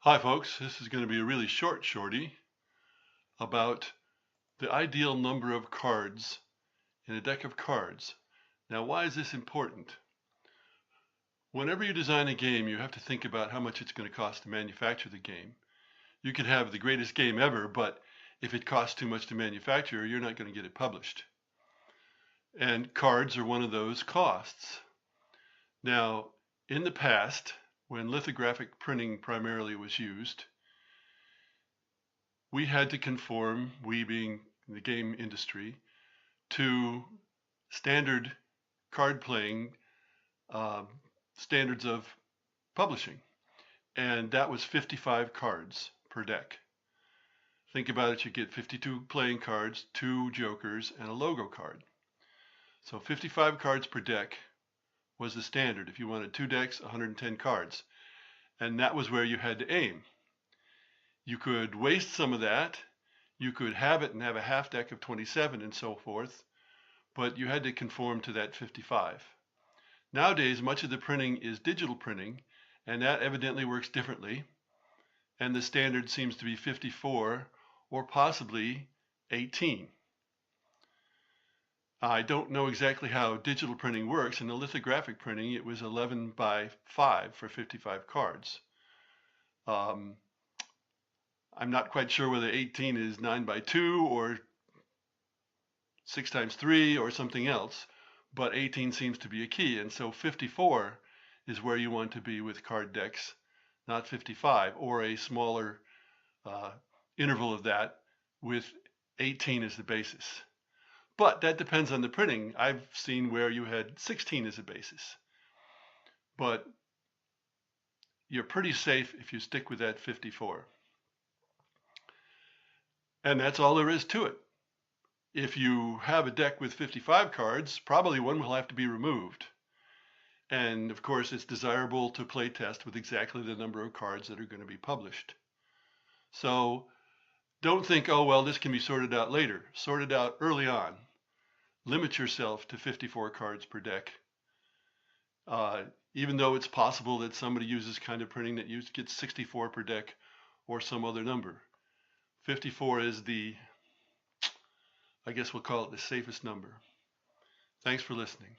Hi folks, this is going to be a really shorty about the ideal number of cards in a deck of cards. Now why is this important? Whenever you design a game, you have to think about how much it's going to cost to manufacture the game. You can have the greatest game ever, but if it costs too much to manufacture, you're not going to get it published. And cards are one of those costs. Now, in the past, when lithographic printing primarily was used, we had to conform, we being the game industry, to standard card playing uh, standards of publishing. And that was 55 cards per deck. Think about it, you get 52 playing cards, 2 jokers, and a logo card. So 55 cards per deck was the standard. If you wanted 2 decks, 110 cards. And that was where you had to aim. You could waste some of that. You could have it and have a half deck of 27 and so forth, but you had to conform to that 55. Nowadays, much of the printing is digital printing, and that evidently works differently, and the standard seems to be 54 or possibly 18. I don't know exactly how digital printing works. In the lithographic printing, it was 11 by 5 for 55 cards. I'm not quite sure whether 18 is 9 by 2 or 6 times 3 or something else, but 18 seems to be a key. And so 54 is where you want to be with card decks, not 55, or a smaller interval of that with 18 as the basis. But that depends on the printing. I've seen where you had 16 as a basis. But you're pretty safe if you stick with that 54. And that's all there is to it. If you have a deck with 55 cards, probably one will have to be removed. And of course, it's desirable to play test with exactly the number of cards that are going to be published. So don't think, oh, well, this can be sorted out later. Sort it out early on. Limit yourself to 54 cards per deck. Even though it's possible that somebody uses kind of printing that gets 64 per deck or some other number. 54 is I guess we'll call it the safest number. Thanks for listening.